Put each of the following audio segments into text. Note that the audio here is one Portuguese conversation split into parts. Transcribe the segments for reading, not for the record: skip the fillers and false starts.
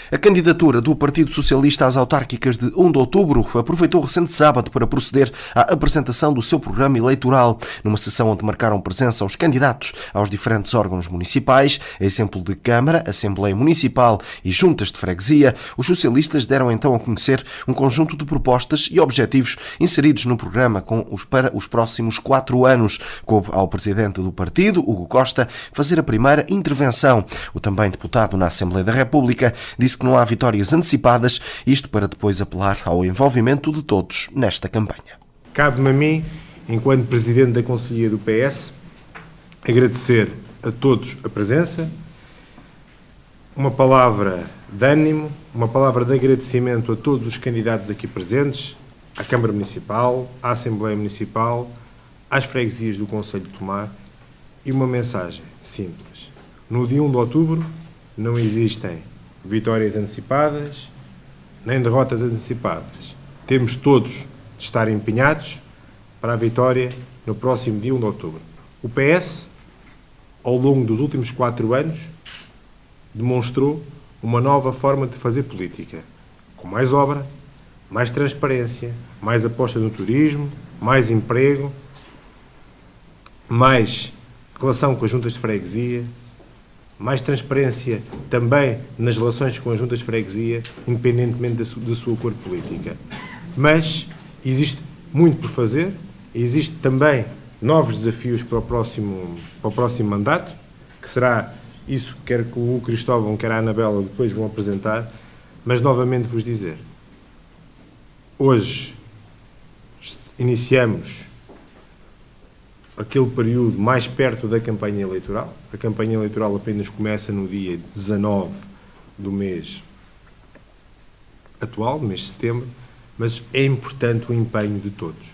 A candidatura do Partido Socialista às autárquicas de 1 de outubro aproveitou o recente sábado para proceder à apresentação do seu programa eleitoral, numa sessão onde marcaram presença os candidatos aos diferentes órgãos municipais, a exemplo de Câmara, Assembleia Municipal e Juntas de Freguesia. Os socialistas deram então a conhecer um conjunto de propostas e objetivos inseridos no programa para os próximos 4 anos. Coube ao presidente do partido, Hugo Costa, fazer a primeira intervenção. O também deputado na Assembleia da República disse que não há vitórias antecipadas, isto para depois apelar ao envolvimento de todos nesta campanha. Cabe-me a mim, enquanto presidente da Conselhia do PS, agradecer a todos a presença, uma palavra de ânimo, uma palavra de agradecimento a todos os candidatos aqui presentes, à Câmara Municipal, à Assembleia Municipal, às freguesias do Concelho de Tomar, e uma mensagem simples. No dia 1 de outubro não existem vitórias antecipadas, nem derrotas antecipadas. Temos todos de estar empenhados para a vitória no próximo dia 1 de outubro. O PS, ao longo dos últimos 4 anos, demonstrou uma nova forma de fazer política, com mais obra, mais transparência, mais aposta no turismo, mais emprego, mais relação com as juntas de freguesia, mais transparência também nas relações com as juntas de freguesia, independentemente da sua cor política. Mas existe muito por fazer, existe também novos desafios para o próximo mandato, que será isso que quer que o Cristóvão, quer a Anabela depois vão apresentar, mas novamente vos dizer, hoje iniciamos aquele período mais perto da campanha eleitoral. A campanha eleitoral apenas começa no dia 19 do mês atual, mês de setembro, mas é importante o empenho de todos.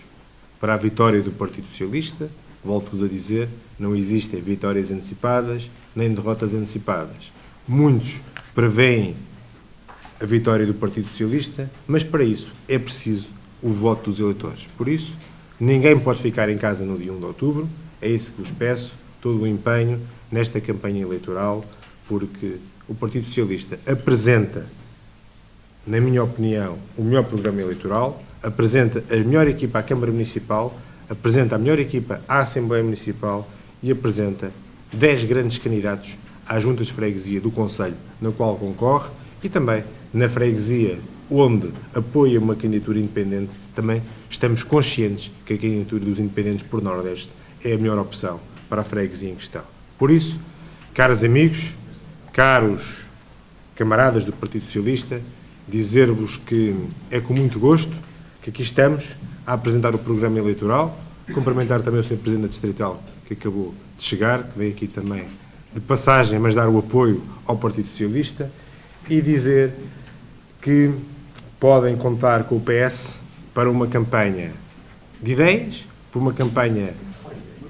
Para a vitória do Partido Socialista, volto-vos a dizer, não existem vitórias antecipadas, nem derrotas antecipadas. Muitos preveem a vitória do Partido Socialista, mas para isso é preciso o voto dos eleitores. Por isso, ninguém pode ficar em casa no dia 1 de outubro, é isso que vos peço, todo o empenho nesta campanha eleitoral, porque o Partido Socialista apresenta, na minha opinião, o melhor programa eleitoral, apresenta a melhor equipa à Câmara Municipal, apresenta a melhor equipa à Assembleia Municipal e apresenta 10 grandes candidatos às juntas de freguesia do Concelho, na qual concorre, e também na freguesia onde apoia uma candidatura independente, também estamos conscientes que a candidatura dos independentes por Nordeste é a melhor opção para a freguesia em questão. Por isso, caros amigos, caros camaradas do Partido Socialista, dizer-vos que é com muito gosto que aqui estamos a apresentar o programa eleitoral, cumprimentar também o Sr. Presidente da Distrital, que acabou de chegar, que veio aqui também de passagem, mas dar o apoio ao Partido Socialista, e dizer que podem contar com o PS para uma campanha de ideias, para uma campanha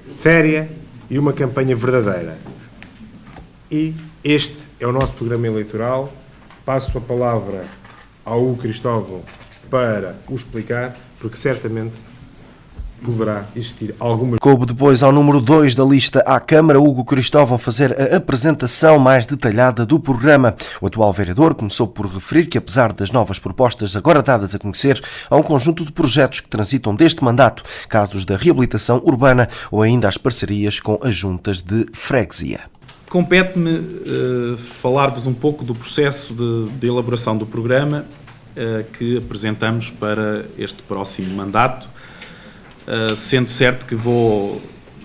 séria e uma campanha verdadeira. E este é o nosso programa eleitoral. Passo a palavra ao Hugo Cristóvão para o explicar, porque certamente poderá existir alguma... Coube depois ao número 2 da lista à Câmara, Hugo Cristóvão, fazer a apresentação mais detalhada do programa. O atual vereador começou por referir que, apesar das novas propostas agora dadas a conhecer, há um conjunto de projetos que transitam deste mandato, casos da reabilitação urbana ou ainda as parcerias com as juntas de freguesia. Compete-me falar-vos um pouco do processo de elaboração do programa que apresentamos para este próximo mandato, sendo certo que vou,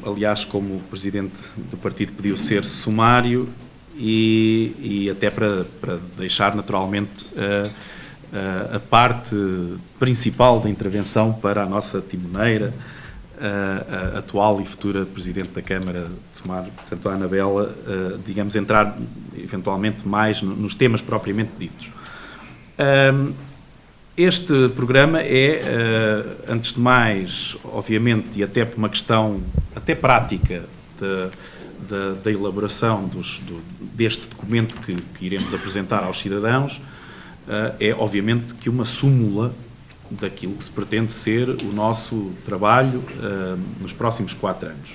aliás, como o Presidente do Partido pediu, ser sumário e até para deixar naturalmente a parte principal da intervenção para a nossa timoneira, a atual e futura Presidente da Câmara de Tomar, portanto a Anabela, digamos, entrar eventualmente mais nos temas propriamente ditos. Este programa é, antes de mais, obviamente, e até por uma questão até prática da elaboração deste documento que iremos apresentar aos cidadãos, é obviamente que uma súmula daquilo que se pretende ser o nosso trabalho nos próximos 4 anos.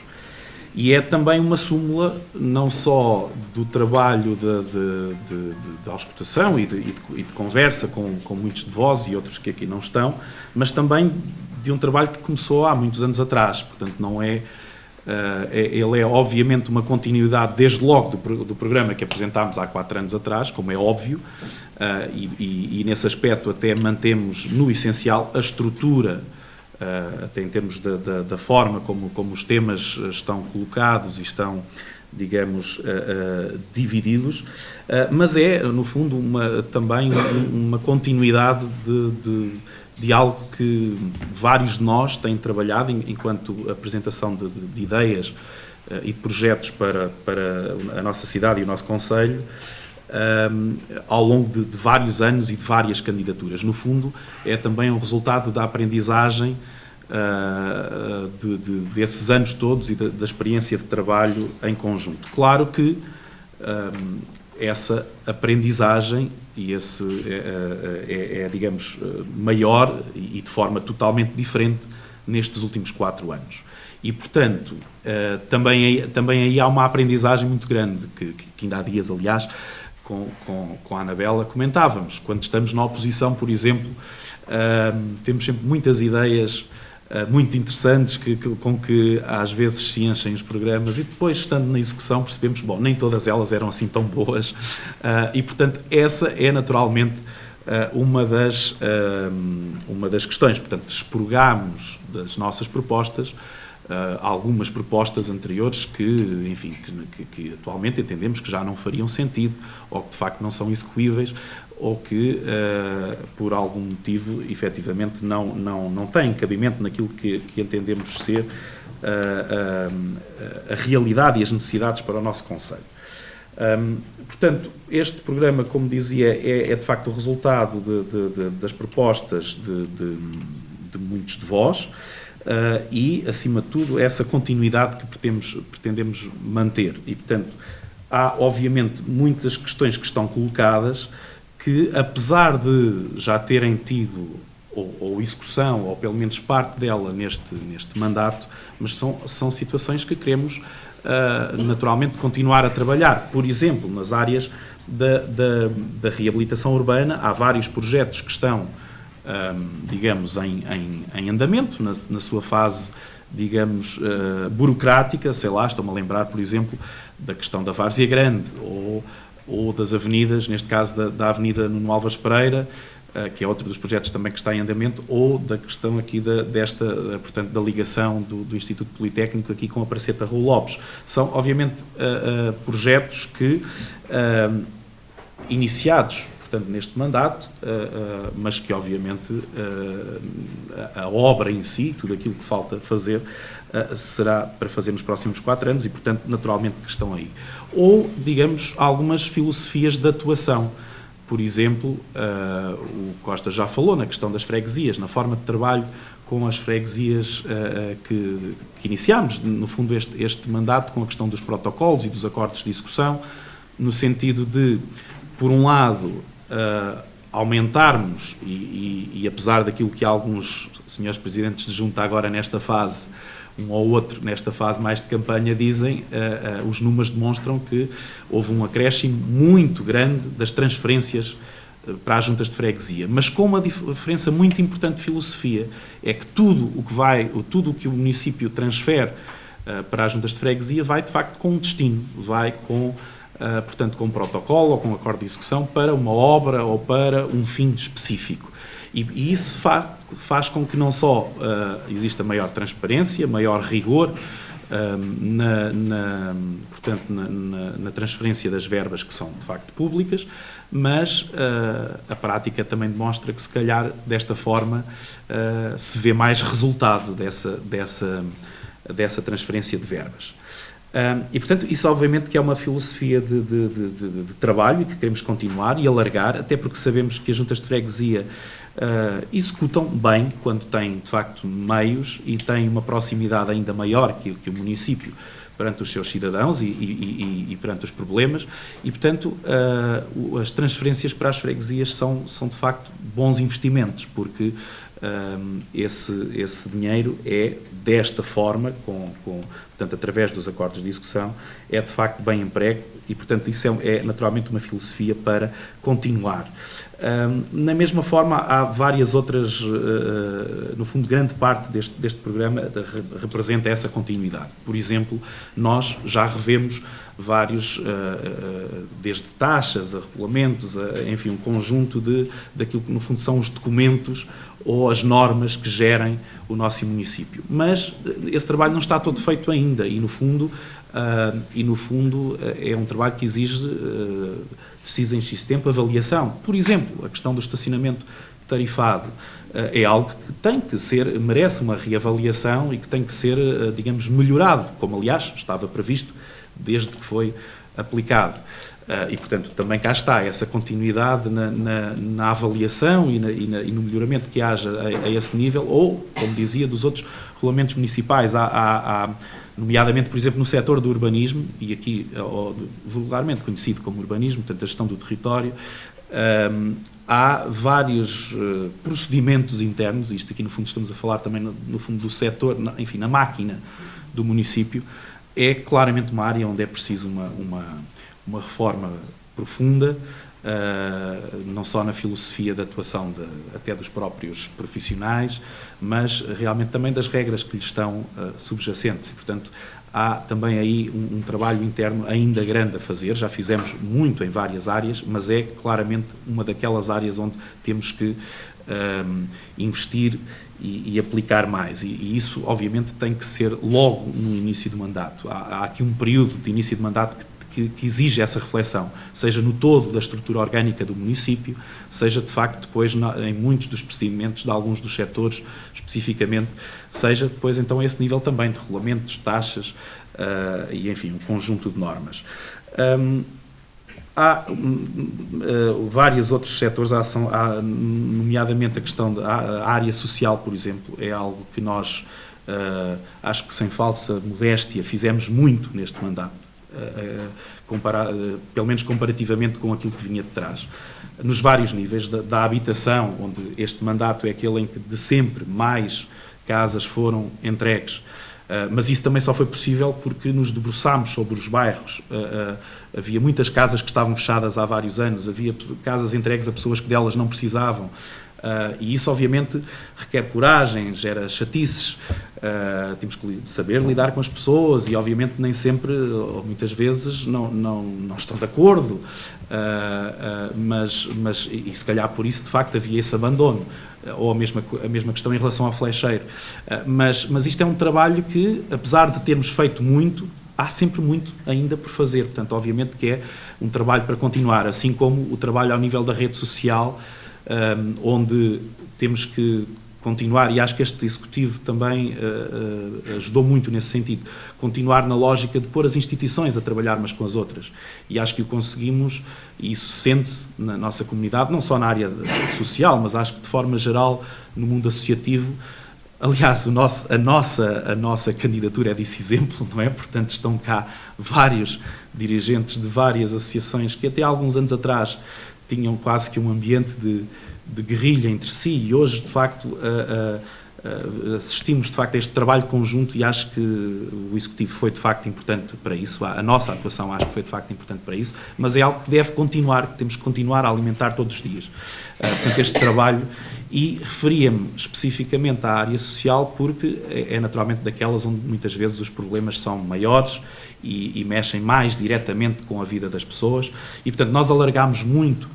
E é também uma súmula não só do trabalho de auscultação e de conversa com muitos de vós e outros que aqui não estão, mas também de um trabalho que começou há muitos anos atrás. Portanto, não é... ele é obviamente uma continuidade desde logo do programa que apresentámos há 4 anos atrás, como é óbvio, e nesse aspecto até mantemos no essencial a estrutura, até em termos da forma como os temas estão colocados e estão, digamos, divididos, mas é, no fundo, também uma continuidade de algo que vários de nós têm trabalhado enquanto apresentação de ideias e de projetos para a nossa cidade e o nosso concelho ao longo de vários anos e de várias candidaturas. No fundo, é também um resultado da aprendizagem desses anos todos e da experiência de trabalho em conjunto. Claro que essa aprendizagem e esse digamos, maior e de forma totalmente diferente nestes últimos 4 anos. E, portanto, também aí há uma aprendizagem muito grande, que ainda há dias, aliás, com a Anabela comentávamos. Quando estamos na oposição, por exemplo, temos sempre muitas ideias muito interessantes com que às vezes se enchem os programas e depois, estando na execução, percebemos que, nem todas elas eram assim tão boas e, portanto, essa é naturalmente uma das questões. Portanto, expurgámos das nossas propostas algumas propostas anteriores que, enfim, que atualmente entendemos que já não fariam sentido ou que de facto não são execuíveis ou que por algum motivo efetivamente não têm cabimento naquilo que entendemos ser a realidade e as necessidades para o nosso concelho. Portanto, este programa, como dizia, é de facto o resultado das propostas de muitos de vós, e, acima de tudo, essa continuidade que pretendemos manter. E, portanto, há, obviamente, muitas questões que estão colocadas que, apesar de já terem tido ou execução, ou pelo menos parte dela neste mandato, mas são situações que queremos, naturalmente, continuar a trabalhar. Por exemplo, nas áreas da reabilitação urbana, há vários projetos que estão digamos, em andamento, na sua fase, digamos, burocrática, sei lá, estou-me a lembrar, por exemplo, da questão da Várzea Grande, ou das avenidas, neste caso da Avenida Nuno Álvares Pereira, que é outro dos projetos também que está em andamento, ou da questão aqui portanto, da ligação do Instituto Politécnico aqui com a Praceta Raul Lopes. São, obviamente, projetos que, iniciados, portanto, neste mandato, mas que, obviamente, a obra em si, tudo aquilo que falta fazer, será para fazer nos próximos 4 anos e, portanto, naturalmente que estão aí. Ou, digamos, algumas filosofias de atuação. Por exemplo, o Costa já falou na questão das freguesias, na forma de trabalho com as freguesias que iniciámos, no fundo, este mandato com a questão dos protocolos e dos acordos de execução, no sentido de, por um lado, aumentarmos e apesar daquilo que alguns senhores presidentes de junta agora nesta fase, um ou outro nesta fase mais de campanha dizem, os números demonstram que houve um acréscimo muito grande das transferências para as juntas de freguesia, mas com uma diferença muito importante de filosofia, é que tudo o que o município transfere para as juntas de freguesia vai de facto com um destino, vai com portanto, com um protocolo ou com um acordo de execução para uma obra ou para um fim específico. E isso faz com que não só exista maior transparência, maior rigor portanto, na transferência das verbas que são, de facto, públicas, mas a prática também demonstra que, se calhar, desta forma, se vê mais resultado dessa transferência de verbas. E, portanto, isso obviamente que é uma filosofia de trabalho e que queremos continuar e alargar, até porque sabemos que as juntas de freguesia executam bem quando têm, de facto, meios e têm uma proximidade ainda maior que o município perante os seus cidadãos e perante os problemas e, portanto, as transferências para as freguesias são de facto bons investimentos, porque esse dinheiro é desta forma, portanto, através dos acordos de execução, é de facto bem emprego e, portanto, isso é naturalmente uma filosofia para continuar. Na mesma forma, há várias outras, no fundo, grande parte deste programa representa essa continuidade. Por exemplo, nós já revemos vários, desde taxas a regulamentos, enfim, um conjunto daquilo que no fundo são os documentos ou as normas que gerem o nosso município. Mas esse trabalho não está todo feito ainda e no fundo é um trabalho que exige, em X tempo, avaliação. Por exemplo, a questão do estacionamento tarifado é algo que merece uma reavaliação e que tem que ser, digamos, melhorado, como aliás estava previsto desde que foi aplicado. E, portanto, também cá está essa continuidade na avaliação e no melhoramento que haja a esse nível, ou, como dizia, dos outros regulamentos municipais. Há nomeadamente, por exemplo, no setor do urbanismo, e aqui vulgarmente conhecido como urbanismo, portanto, a gestão do território, há vários procedimentos internos, isto aqui no fundo estamos a falar também no fundo do setor, enfim, na máquina do município, é claramente uma área onde é preciso uma reforma profunda, não só na filosofia de atuação até dos próprios profissionais, mas realmente também das regras que lhes estão subjacentes. E, portanto, há também aí um trabalho interno ainda grande a fazer. Já fizemos muito em várias áreas, mas é claramente uma daquelas áreas onde temos que investir e aplicar mais. E isso, obviamente, tem que ser logo no início do mandato. Há aqui um período de início de mandato que exige essa reflexão, seja no todo da estrutura orgânica do município, seja, de facto, depois em muitos dos procedimentos de alguns dos setores, especificamente, seja depois, então, a esse nível também de regulamentos, taxas e, enfim, um conjunto de normas. Há vários outros setores, nomeadamente a questão da área social, por exemplo, é algo que nós, acho que sem falsa modéstia, fizemos muito neste mandato, pelo menos comparativamente com aquilo que vinha de trás. Nos vários níveis da habitação, onde este mandato é aquele em que de sempre mais casas foram entregues, mas isso também só foi possível porque nos debruçámos sobre os bairros. Havia muitas casas que estavam fechadas há vários anos, havia casas entregues a pessoas que delas não precisavam, e isso obviamente requer coragem, gera chatices, temos que saber lidar com as pessoas e obviamente nem sempre, ou muitas vezes, não estão de acordo, mas e se calhar por isso de facto havia esse abandono, ou a mesma questão em relação ao flecheiro. Mas isto é um trabalho que, apesar de termos feito muito, há sempre muito ainda por fazer. Portanto, obviamente que é um trabalho para continuar, assim como o trabalho ao nível da rede social, onde temos que continuar, e acho que este Executivo também ajudou muito nesse sentido, continuar na lógica de pôr as instituições a trabalhar umas com as outras. E acho que o conseguimos, e isso sente-se na nossa comunidade, não só na área social, mas acho que de forma geral no mundo associativo. Aliás, a nossa candidatura é desse exemplo, não é? Portanto, estão cá vários dirigentes de várias associações que até há alguns anos atrás tinham quase que um ambiente de guerrilha entre si, e hoje, de facto, assistimos, de facto, a este trabalho conjunto, e acho que o Executivo foi, de facto, importante para isso. A nossa atuação acho que foi, de facto, importante para isso, mas é algo que deve continuar, que temos que continuar a alimentar todos os dias. Portanto, este trabalho, e referia-me especificamente à área social porque é naturalmente daquelas onde muitas vezes os problemas são maiores e mexem mais diretamente com a vida das pessoas, e, portanto, nós alargámos muito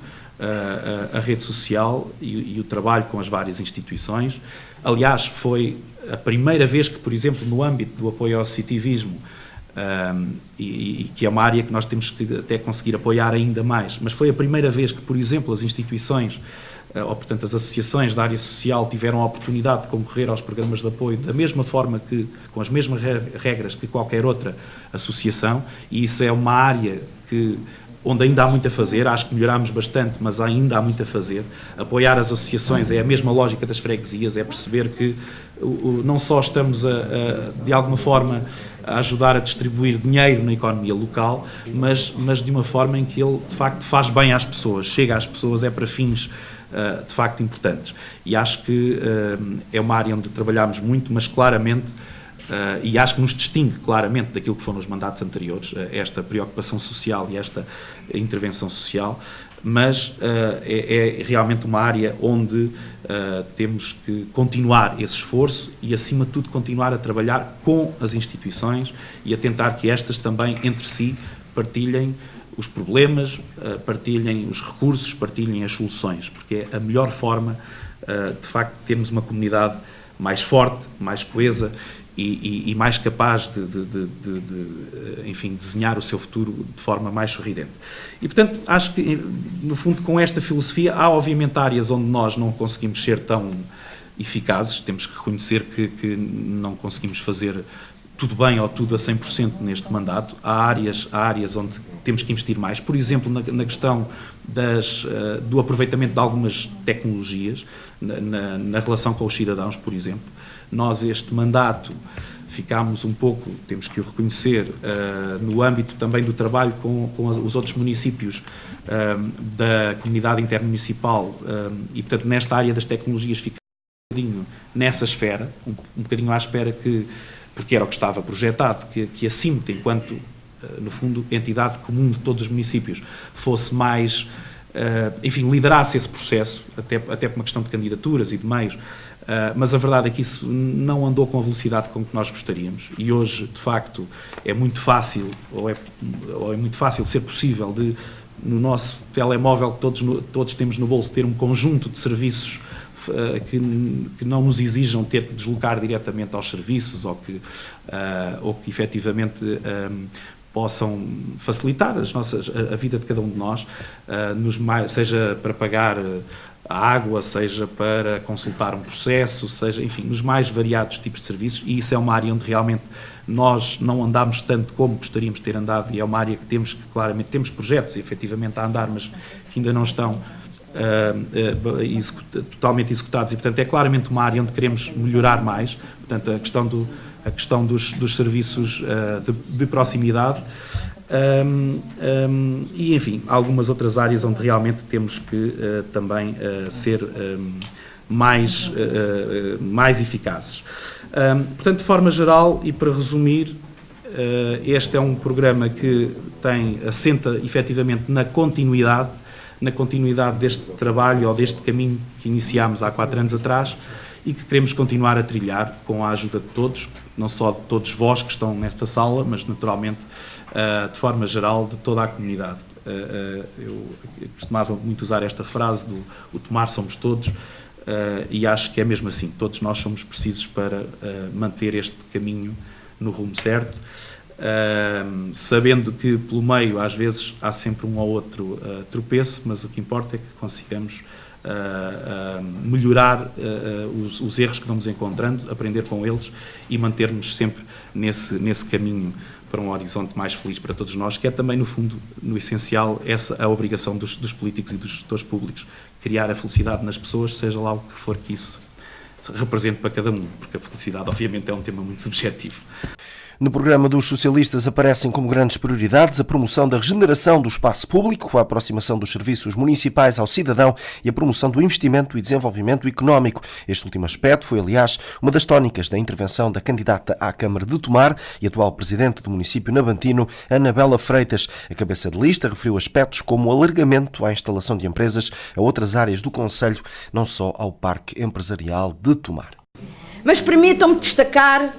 a rede social e o trabalho com as várias instituições. Aliás, foi a primeira vez que, por exemplo, no âmbito do apoio ao associativismo, e que é uma área que nós temos que até conseguir apoiar ainda mais, mas foi a primeira vez que, por exemplo, as instituições, ou portanto as associações da área social tiveram a oportunidade de concorrer aos programas de apoio da mesma forma que, com as mesmas regras que qualquer outra associação, e isso é uma área onde ainda há muito a fazer. Acho que melhorámos bastante, mas ainda há muito a fazer. Apoiar as associações é a mesma lógica das freguesias, é perceber que não só estamos de alguma forma a ajudar a distribuir dinheiro na economia local, mas de uma forma em que ele de facto faz bem às pessoas, chega às pessoas, é para fins de facto importantes. E acho que é uma área onde trabalhamos muito, mas claramente e acho que nos distingue claramente daquilo que foram os mandatos anteriores, esta preocupação social e esta intervenção social, mas é realmente uma área onde temos que continuar esse esforço e, acima de tudo, continuar a trabalhar com as instituições e a tentar que estas também, entre si, partilhem os problemas, partilhem os recursos, partilhem as soluções, porque é a melhor forma, de facto, de termos uma comunidade mais forte, mais coesa e mais capaz de enfim, desenhar o seu futuro de forma mais sorridente. E, portanto, acho que, no fundo, com esta filosofia, há obviamente áreas onde nós não conseguimos ser tão eficazes, temos que reconhecer que não conseguimos fazer tudo bem ou tudo a 100% neste mandato. Há áreas onde temos que investir mais, por exemplo, na questão do aproveitamento de algumas tecnologias, na relação com os cidadãos, por exemplo. Nós, este mandato, ficámos um pouco, temos que o reconhecer, no âmbito também do trabalho com os outros municípios da comunidade intermunicipal e, portanto, nesta área das tecnologias ficámos um bocadinho nessa esfera, um bocadinho à espera porque era o que estava projetado, que a CIMT, enquanto, no fundo, entidade comum de todos os municípios, fosse mais, enfim, liderasse esse processo, até por uma questão de candidaturas e de meios, mas a verdade é que isso não andou com a velocidade com que nós gostaríamos e hoje, de facto, é muito fácil, ou é muito fácil ser possível de, no nosso telemóvel que todos temos no bolso, ter um conjunto de serviços que não nos exijam ter que deslocar diretamente aos serviços ou que efetivamente possam facilitar a vida de cada um de nós, seja para pagar a água, seja para consultar um processo, seja, enfim, nos mais variados tipos de serviços, e isso é uma área onde realmente nós não andamos tanto como gostaríamos de ter andado, e é uma área que claramente temos projetos efetivamente a andar, mas que ainda não estão totalmente executados, e portanto é claramente uma área onde queremos melhorar mais, portanto a questão dos serviços de proximidade e, enfim, algumas outras áreas onde realmente temos que também ser mais eficazes. Portanto, de forma geral e para resumir, este é um programa que assenta efetivamente na continuidade deste trabalho ou deste caminho que iniciámos há 4 anos atrás e que queremos continuar a trilhar com a ajuda de todos, não só de todos vós que estão nesta sala, mas naturalmente, de forma geral, de toda a comunidade. Eu costumava muito usar esta frase o tomar somos todos, e acho que é mesmo assim, todos nós somos precisos para manter este caminho no rumo certo, sabendo que pelo meio às vezes há sempre um ou outro tropeço, mas o que importa é que consigamos melhorar os erros que vamos encontrando, aprender com eles e manter-nos sempre nesse caminho para um horizonte mais feliz para todos nós, que é também, no fundo, no essencial, a obrigação dos políticos e dos gestores públicos, criar a felicidade nas pessoas, seja lá o que for que isso represente para cada um, porque a felicidade, obviamente, é um tema muito subjetivo. No programa dos socialistas aparecem como grandes prioridades a promoção da regeneração do espaço público, a aproximação dos serviços municipais ao cidadão e a promoção do investimento e desenvolvimento económico. Este último aspecto foi, aliás, uma das tónicas da intervenção da candidata à Câmara de Tomar e atual presidente do município navantino, Anabela Freitas. A cabeça de lista referiu aspectos como o alargamento à instalação de empresas a outras áreas do concelho, não só ao Parque Empresarial de Tomar. Mas permitam-me destacar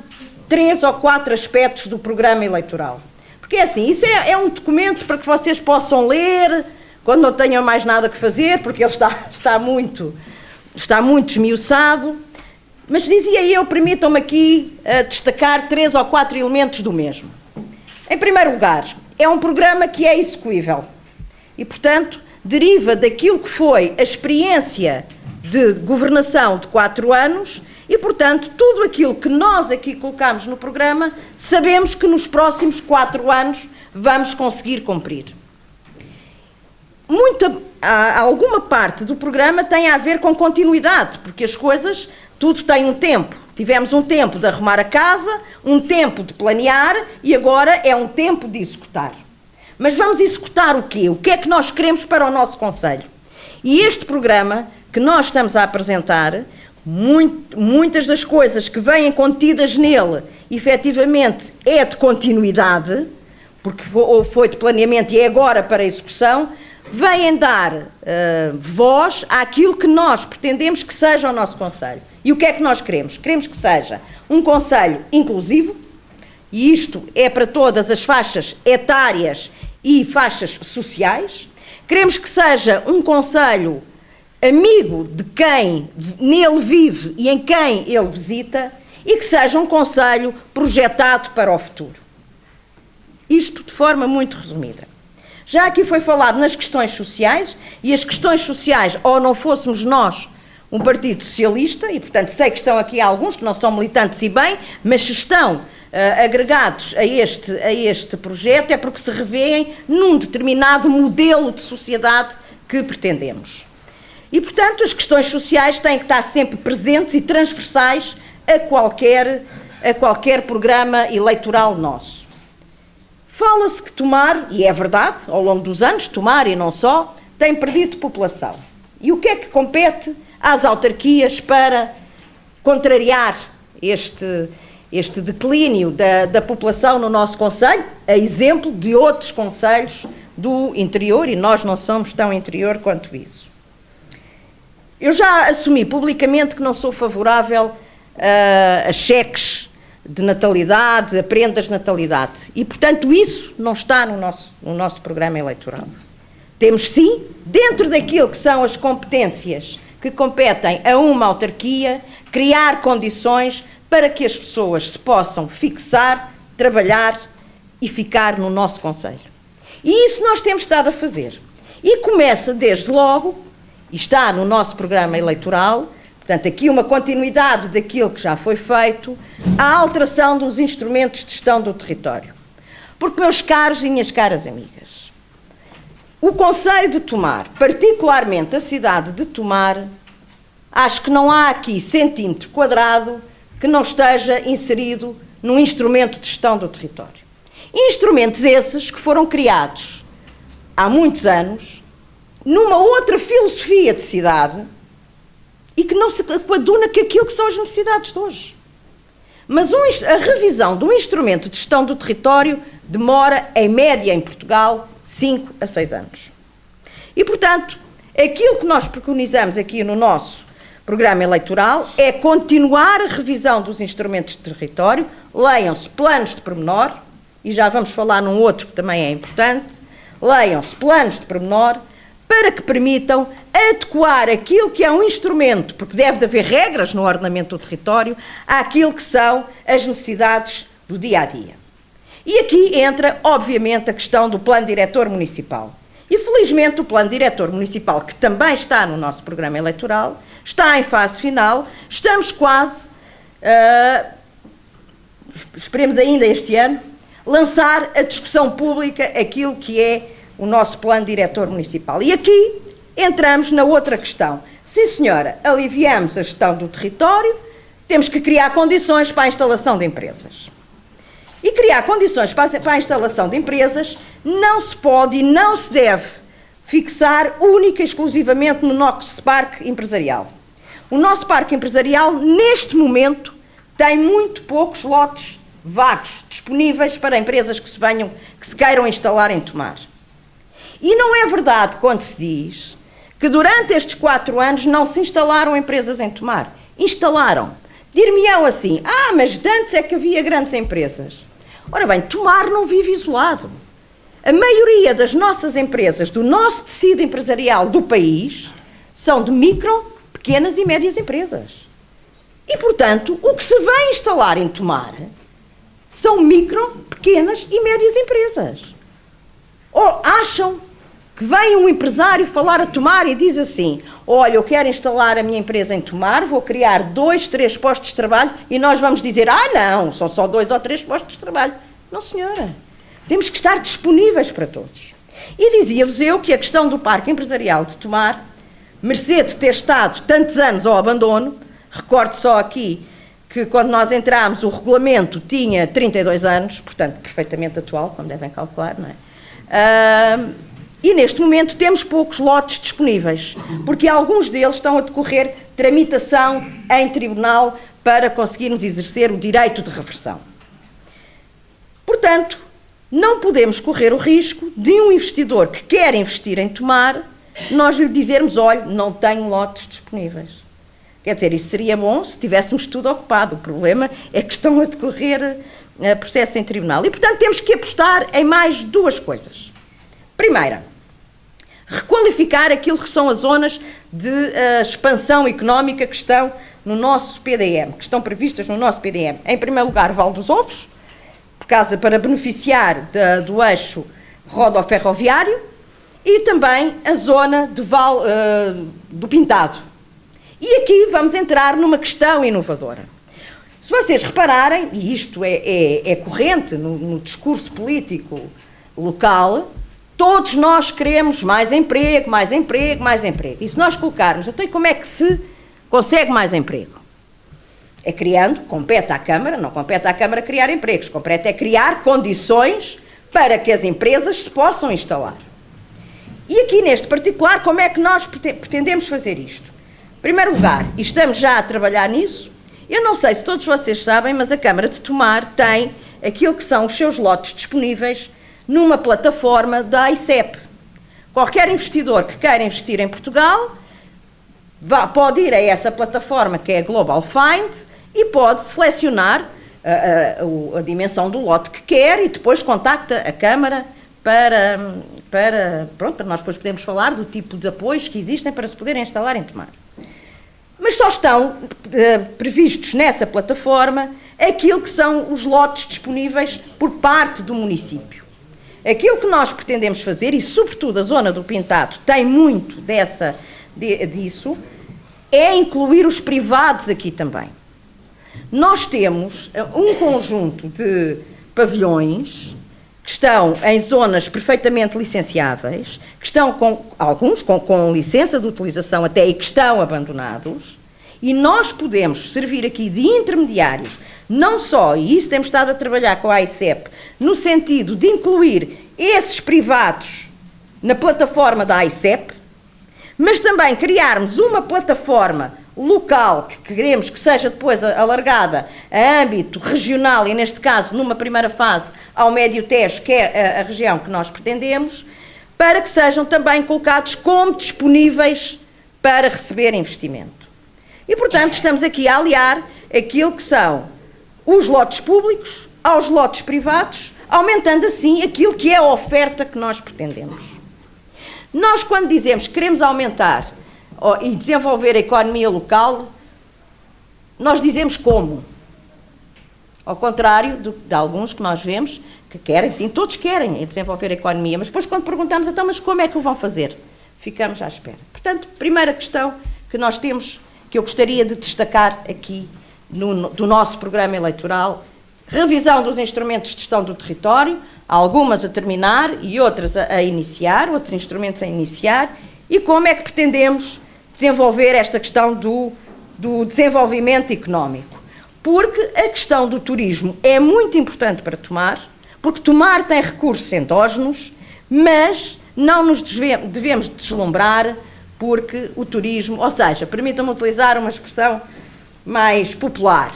3 ou 4 aspectos do programa eleitoral. Porque é assim, isso é um documento para que vocês possam ler quando não tenham mais nada que fazer, porque ele está muito esmiuçado. Mas dizia eu, permitam-me aqui destacar 3 ou 4 elementos do mesmo. Em primeiro lugar, é um programa que é execuível e, portanto, deriva daquilo que foi a experiência de governação de 4 anos. E, portanto, tudo aquilo que nós aqui colocamos no programa, sabemos que nos próximos 4 anos vamos conseguir cumprir. Alguma parte do programa tem a ver com continuidade, porque as coisas, tudo tem um tempo. Tivemos um tempo de arrumar a casa, um tempo de planear e agora é um tempo de executar. Mas vamos executar o quê? O que é que nós queremos para o nosso concelho? E este programa que nós estamos a apresentar, muitas das coisas que vêm contidas nele efetivamente é de continuidade, porque foi de planeamento e é agora para execução, vêm dar voz àquilo que nós pretendemos que seja o nosso Conselho. E o que é que nós queremos? Queremos que seja um Conselho inclusivo, e isto é para todas as faixas etárias e faixas sociais. Queremos que seja um Conselho amigo de quem nele vive e em quem ele visita, e que seja um Conselho projetado para o futuro. Isto de forma muito resumida. Já aqui foi falado nas questões sociais, e as questões sociais, ou não fôssemos nós um Partido Socialista, e portanto sei que estão aqui alguns que não são militantes e bem, mas se estão agregados a este projeto é porque se revêem num determinado modelo de sociedade que pretendemos. E portanto as questões sociais têm que estar sempre presentes e transversais a qualquer programa eleitoral nosso. Fala-se que Tomar, e é verdade, ao longo dos anos, Tomar e não só, tem perdido população. E o que é que compete às autarquias para contrariar este declínio da população no nosso concelho, a exemplo de outros concelhos do interior, e nós não somos tão interior quanto isso? Eu já assumi publicamente que não sou favorável a cheques de natalidade, a prendas de natalidade. E, portanto, isso não está no nosso programa eleitoral. Temos, sim, dentro daquilo que são as competências que competem a uma autarquia, criar condições para que as pessoas se possam fixar, trabalhar e ficar no nosso concelho. E isso nós temos estado a fazer. E começa, desde logo, e está no nosso programa eleitoral, portanto, aqui uma continuidade daquilo que já foi feito, a alteração dos instrumentos de gestão do território. Porque, meus caros e minhas caras amigas, o Concelho de Tomar, particularmente a cidade de Tomar, acho que não há aqui centímetro quadrado que não esteja inserido num instrumento de gestão do território. Instrumentos esses que foram criados há muitos anos, numa outra filosofia de cidade, e que não se coaduna com aquilo que são as necessidades de hoje. Mas a revisão de um instrumento de gestão do território demora, em média, em Portugal, 5 a 6 anos. E, portanto, aquilo que nós preconizamos aqui no nosso programa eleitoral é continuar a revisão dos instrumentos de território, leiam-se planos de pormenor, e já vamos falar num outro que também é importante, leiam-se planos de pormenor, para que permitam adequar aquilo que é um instrumento, porque deve de haver regras no ordenamento do território, àquilo que são as necessidades do dia-a-dia. E aqui entra, obviamente, a questão do plano diretor municipal. E, felizmente, o plano diretor municipal, que também está no nosso programa eleitoral, está em fase final, estamos quase, esperemos ainda este ano, lançar a discussão pública aquilo que é o nosso plano diretor municipal. E aqui entramos na outra questão. Sim, senhora, aliviamos a gestão do território, temos que criar condições para a instalação de empresas. E criar condições para a instalação de empresas não se pode e não se deve fixar única e exclusivamente no nosso parque empresarial. O nosso parque empresarial, neste momento, tem muito poucos lotes vagos disponíveis para empresas que se queiram instalar em Tomar. E não é verdade quando se diz que durante estes 4 anos não se instalaram empresas em Tomar. Instalaram. Dir-me-ão assim, mas de antes é que havia grandes empresas. Ora bem, Tomar não vive isolado. A maioria das nossas empresas, do nosso tecido empresarial do país, são de micro, pequenas e médias empresas. E, portanto, o que se vai instalar em Tomar são micro, pequenas e médias empresas. Ou acham que vem um empresário falar a Tomar e diz assim, olha, eu quero instalar a minha empresa em Tomar, vou criar 2, 3 postos de trabalho, e nós vamos dizer, não, são só 2 ou 3 postos de trabalho. Não, senhora. Temos que estar disponíveis para todos. E dizia-vos eu que a questão do parque empresarial de Tomar, mercê de ter estado tantos anos ao abandono, recordo só aqui que quando nós entramos o regulamento tinha 32 anos, portanto perfeitamente atual, como devem calcular, não é? E neste momento temos poucos lotes disponíveis, porque alguns deles estão a decorrer tramitação em tribunal para conseguirmos exercer o direito de reversão. portanto, não podemos correr o risco de um investidor que quer investir em Tomar, nós lhe dizermos, olha, não tenho lotes disponíveis. Quer dizer, isso seria bom se tivéssemos tudo ocupado. O problema é que estão a decorrer processos em tribunal. E, portanto, temos que apostar em mais duas coisas. Primeira, requalificar aquilo que são as zonas de expansão económica que estão no nosso PDM, que estão previstas no nosso PDM. Em primeiro lugar, Val dos Ovos, para beneficiar do eixo rodoferroviário, e também a zona de do Pintado. E aqui vamos entrar numa questão inovadora. Se vocês repararem, e isto é corrente no discurso político local, todos nós queremos mais emprego, mais emprego, mais emprego. E se nós colocarmos, então como é que se consegue mais emprego? É criando, compete à Câmara, não compete à Câmara criar empregos, compete é criar condições para que as empresas se possam instalar. E aqui neste particular, como é que nós pretendemos fazer isto? Em primeiro lugar, e estamos já a trabalhar nisso, eu não sei se todos vocês sabem, mas a Câmara de Tomar tem aquilo que são os seus lotes disponíveis numa plataforma da ICEP. Qualquer investidor que queira investir em Portugal pode ir a essa plataforma, que é a Global Find, e pode selecionar a dimensão do lote que quer e depois contacta a Câmara para nós depois podemos falar do tipo de apoios que existem para se poderem instalar em Tomar. Mas só estão previstos nessa plataforma aquilo que são os lotes disponíveis por parte do município. Aquilo que nós pretendemos fazer, e sobretudo a zona do Pintado tem muito disso, é incluir os privados aqui também. Nós temos um conjunto de pavilhões que estão em zonas perfeitamente licenciáveis, que estão alguns com licença de utilização até e que estão abandonados, e nós podemos servir aqui de intermediários, não só, e isso temos estado a trabalhar com a ICEP, no sentido de incluir esses privados na plataforma da ICEP, mas também criarmos uma plataforma local que queremos que seja depois alargada a âmbito regional e, neste caso, numa primeira fase, ao Médio Tejo, que é a região que nós pretendemos, para que sejam também colocados como disponíveis para receber investimento. E, portanto, estamos aqui a aliar aquilo que são os lotes públicos aos lotes privados, aumentando assim aquilo que é a oferta que nós pretendemos. Nós, quando dizemos que queremos aumentar e desenvolver a economia local, nós dizemos como. Ao contrário de alguns que nós vemos que querem, sim, todos querem desenvolver a economia, mas depois quando perguntamos, então, mas como é que o vão fazer? Ficamos à espera. Portanto, primeira questão que nós temos, que eu gostaria de destacar aqui do nosso programa eleitoral, revisão dos instrumentos de gestão do território, algumas a terminar e outras a iniciar, outros instrumentos a iniciar, e como é que pretendemos desenvolver esta questão do desenvolvimento económico. Porque a questão do turismo é muito importante para Tomar, porque Tomar tem recursos endógenos, mas não nos devemos deslumbrar, porque o turismo, ou seja, permitam-me utilizar uma expressão mais popular,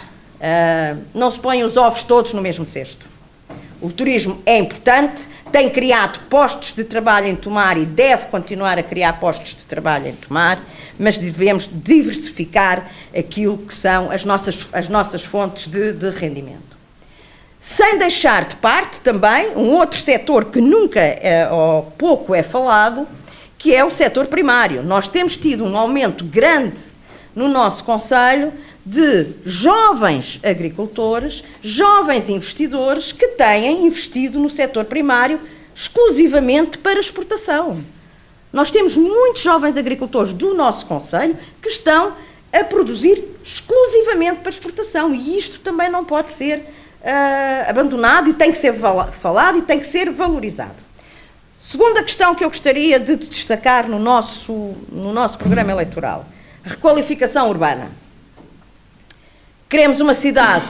não se põem os ovos todos no mesmo cesto. O turismo é importante, tem criado postos de trabalho em Tomar e deve continuar a criar postos de trabalho em Tomar, mas devemos diversificar aquilo que são as nossas fontes de rendimento. Sem deixar de parte também um outro setor que nunca ou pouco é falado, que é o setor primário. Nós temos tido um aumento grande no nosso concelho de jovens agricultores, jovens investidores que têm investido no setor primário exclusivamente para exportação. Nós temos muitos jovens agricultores do nosso concelho que estão a produzir exclusivamente para exportação, e isto também não pode ser abandonado e tem que ser falado e tem que ser valorizado. Segunda questão que eu gostaria de destacar no nosso programa eleitoral: a requalificação urbana. Queremos uma cidade,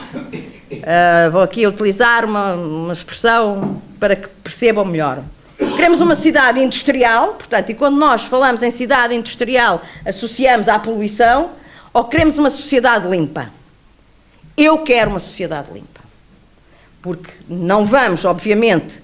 vou aqui utilizar uma expressão para que percebam melhor. Queremos uma cidade industrial, portanto, e quando nós falamos em cidade industrial, associamos à poluição, ou queremos uma sociedade limpa? Eu quero uma sociedade limpa. porque não vamos, obviamente,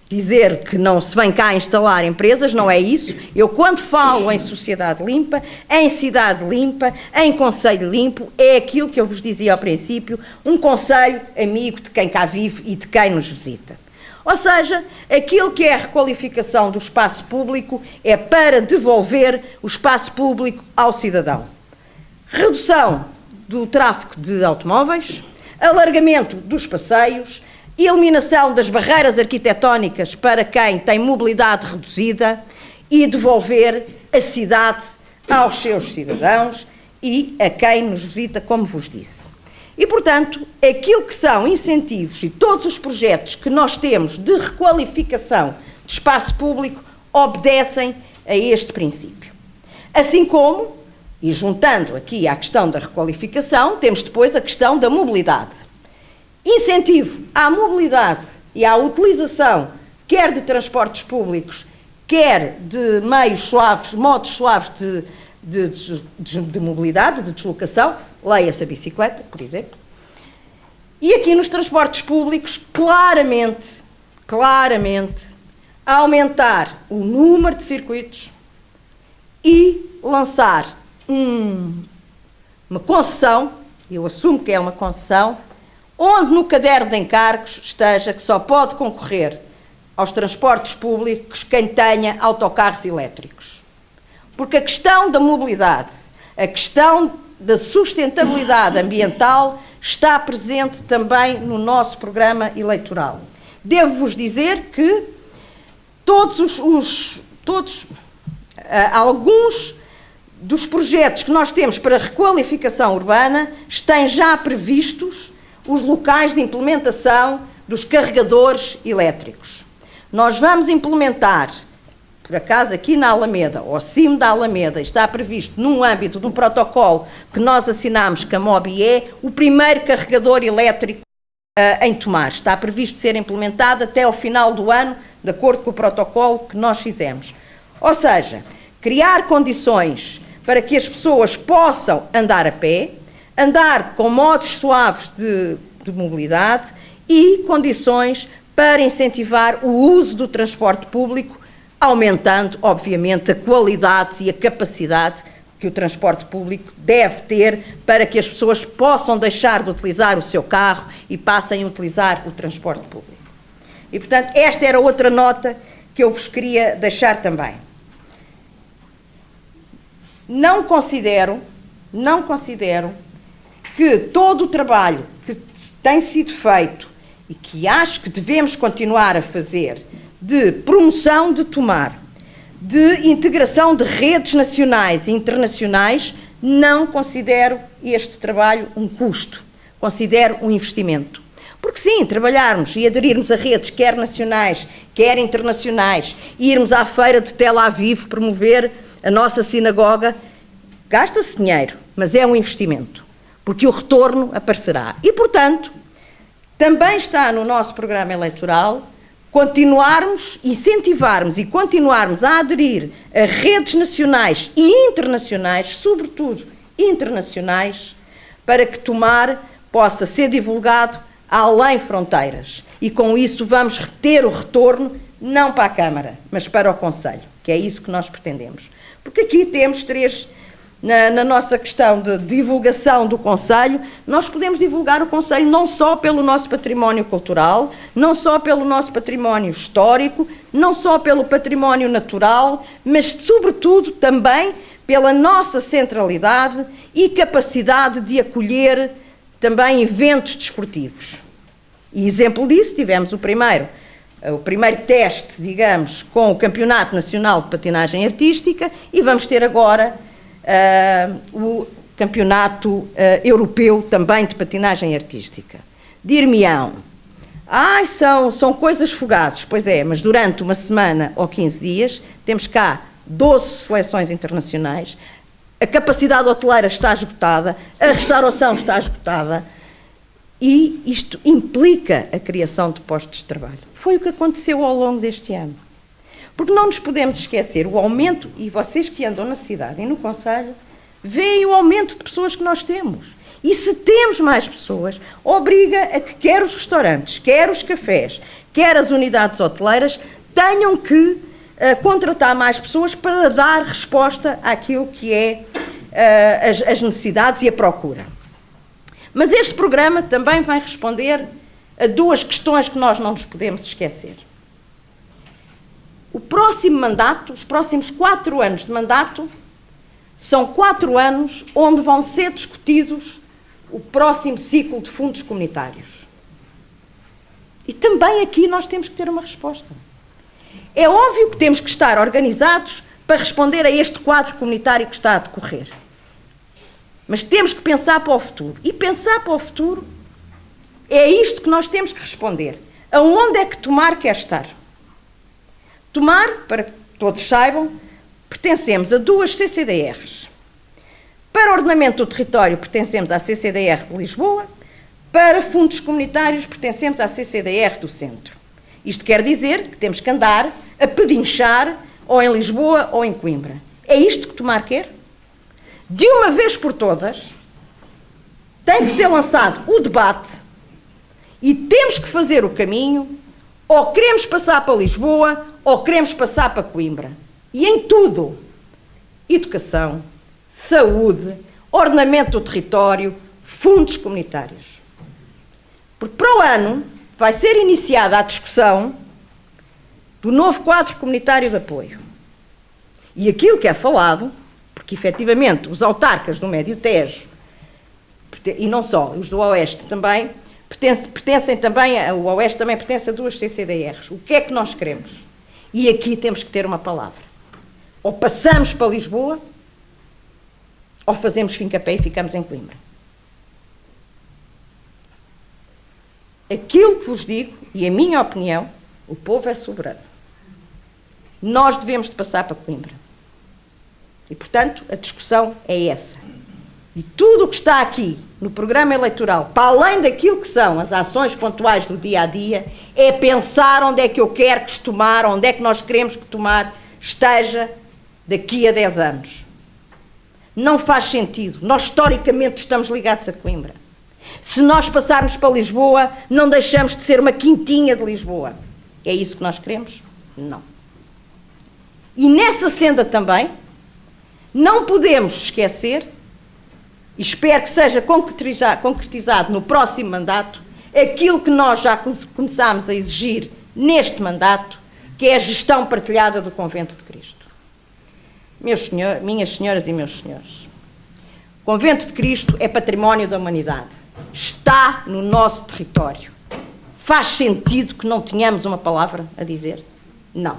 dizer que não se vem cá instalar empresas, não é isso. Eu, quando falo em sociedade limpa, em cidade limpa, em concelho limpo, é aquilo que eu vos dizia ao princípio, um concelho amigo de quem cá vive e de quem nos visita. Ou seja, aquilo que é a requalificação do espaço público é para devolver o espaço público ao cidadão. Redução do tráfego de automóveis, alargamento dos passeios, eliminação das barreiras arquitetónicas para quem tem mobilidade reduzida e devolver a cidade aos seus cidadãos e a quem nos visita, como vos disse. E, portanto, aquilo que são incentivos e todos os projetos que nós temos de requalificação de espaço público obedecem a este princípio. Assim como, e juntando aqui à questão da requalificação, temos depois a questão da mobilidade. Incentivo à mobilidade e à utilização, quer de transportes públicos, quer de meios suaves, modos suaves de mobilidade, de deslocação, leia-se a bicicleta, por exemplo. E aqui nos transportes públicos, claramente, aumentar o número de circuitos e lançar uma concessão, eu assumo que é uma concessão, onde no caderno de encargos esteja que só pode concorrer aos transportes públicos quem tenha autocarros elétricos. Porque a questão da mobilidade, a questão da sustentabilidade ambiental está presente também no nosso programa eleitoral. Devo-vos dizer que alguns dos projetos que nós temos para requalificação urbana têm já previstos os locais de implementação dos carregadores elétricos. Nós vamos implementar, por acaso aqui na Alameda, ou acima da Alameda, está previsto num âmbito de um protocolo que nós assinámos com a MOBIE, o primeiro carregador elétrico em Tomar. Está previsto ser implementado até ao final do ano, de acordo com o protocolo que nós fizemos. Ou seja, criar condições para que as pessoas possam andar a pé, andar com modos suaves de mobilidade e condições para incentivar o uso do transporte público, aumentando, obviamente, a qualidade e a capacidade que o transporte público deve ter para que as pessoas possam deixar de utilizar o seu carro e passem a utilizar o transporte público. E, portanto, esta era outra nota que eu vos queria deixar também. Não considero que todo o trabalho que tem sido feito e que acho que devemos continuar a fazer de promoção de Tomar, de integração de redes nacionais e internacionais, não considero este trabalho um custo, considero um investimento. Porque sim, trabalharmos e aderirmos a redes, quer nacionais, quer internacionais, irmos à feira de Tel Aviv promover a nossa sinagoga, gasta-se dinheiro, mas é um investimento, porque o retorno aparecerá. E, portanto, também está no nosso programa eleitoral continuarmos, incentivarmos e continuarmos a aderir a redes nacionais e internacionais, sobretudo internacionais, para que Tomar possa ser divulgado além fronteiras. E com isso vamos ter o retorno, não para a Câmara, mas para o Conselho, que é isso que nós pretendemos. Porque aqui temos três... Na nossa questão de divulgação do Conselho, nós podemos divulgar o Conselho não só pelo nosso património cultural, não só pelo nosso património histórico, não só pelo património natural, mas, sobretudo, também pela nossa centralidade e capacidade de acolher também eventos desportivos. E exemplo disso, tivemos o primeiro teste, digamos, com o Campeonato Nacional de Patinagem Artística e vamos ter agora o Campeonato Europeu também de Patinagem Artística. Dir-me-ão, são coisas fugazes, pois é, mas durante uma semana ou 15 dias temos cá 12 seleções internacionais, a capacidade hoteleira está esgotada, a restauração está esgotada e isto implica a criação de postos de trabalho. Foi o que aconteceu ao longo deste ano. Porque não nos podemos esquecer o aumento, e vocês que andam na cidade e no Conselho, veem o aumento de pessoas que nós temos. E se temos mais pessoas, obriga a que quer os restaurantes, quer os cafés, quer as unidades hoteleiras, tenham que contratar mais pessoas para dar resposta àquilo que é as necessidades e a procura. Mas este programa também vai responder a duas questões que nós não nos podemos esquecer. O próximo mandato, os próximos 4 anos de mandato, são 4 anos onde vão ser discutidos o próximo ciclo de fundos comunitários. E também aqui nós temos que ter uma resposta. É óbvio que temos que estar organizados para responder a este quadro comunitário que está a decorrer. Mas temos que pensar para o futuro. E pensar para o futuro é isto que nós temos que responder. Aonde é que Tomar quer estar? Tomar, para que todos saibam, pertencemos a 2 CCDRs. Para ordenamento do território, pertencemos à CCDR de Lisboa. Para fundos comunitários, pertencemos à CCDR do Centro. Isto quer dizer que temos que andar a pedinchar ou em Lisboa ou em Coimbra. É isto que Tomar quer? De uma vez por todas, tem que ser lançado o debate e temos que fazer o caminho, ou queremos passar para Lisboa, ou queremos passar para Coimbra. E em tudo, educação, saúde, ordenamento do território, fundos comunitários. Porque para o ano vai ser iniciada a discussão do novo quadro comunitário de apoio. E aquilo que é falado, porque efetivamente os autarcas do Médio Tejo, e não só, os do Oeste também, pertencem também, o Oeste também pertence a 2 CCDRs. O que é que nós queremos? E aqui temos que ter uma palavra. Ou passamos para Lisboa, ou fazemos fim-capé e ficamos em Coimbra. Aquilo que vos digo, e a minha opinião, o povo é soberano. Nós devemos de passar para Coimbra. E, portanto, a discussão é essa. E tudo o que está aqui no programa eleitoral, para além daquilo que são as ações pontuais do dia-a-dia, é pensar onde é que eu quero que Tomar, onde é que nós queremos que Tomar esteja daqui a 10 anos. Não faz sentido. Nós, historicamente, estamos ligados a Coimbra. Se nós passarmos para Lisboa, não deixamos de ser uma quintinha de Lisboa. É isso que nós queremos? Não. E nessa senda também, não podemos esquecer, e espero que seja concretizado no próximo mandato, aquilo que nós já começámos a exigir neste mandato, que é a gestão partilhada do Convento de Cristo. Minhas senhoras e meus senhores, o Convento de Cristo é património da humanidade. Está no nosso território. Faz sentido que não tenhamos uma palavra a dizer? Não.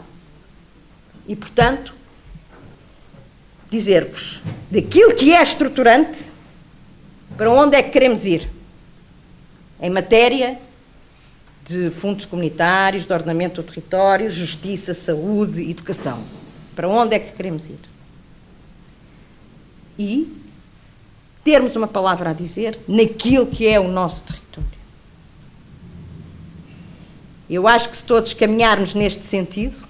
E, portanto, dizer-vos daquilo que é estruturante, para onde é que queremos ir? Em matéria de fundos comunitários, de ordenamento do território, justiça, saúde, educação. Para onde é que queremos ir? E termos uma palavra a dizer naquilo que é o nosso território. Eu acho que se todos caminharmos neste sentido,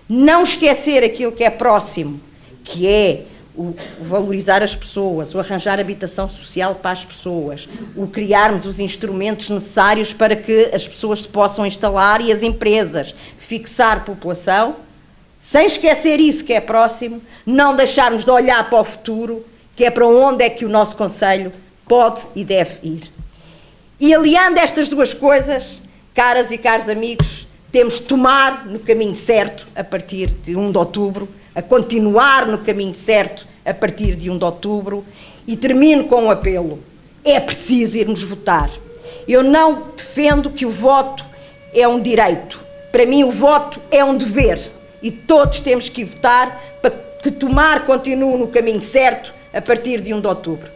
não esquecer aquilo que é próximo, que é o valorizar as pessoas, o arranjar habitação social para as pessoas, o criarmos os instrumentos necessários para que as pessoas se possam instalar e as empresas fixar população, sem esquecer isso que é próximo, não deixarmos de olhar para o futuro, que é para onde é que o nosso Conselho pode e deve ir. E aliando estas duas coisas, caras e caros amigos, temos de tomar no caminho certo a partir de 1 de outubro, a continuar no caminho certo a partir de 1 de outubro, e termino com um apelo. É preciso irmos votar. Eu não defendo que o voto é um direito. Para mim o voto é um dever. E todos temos que votar para que Tomar continue no caminho certo a partir de 1 de outubro.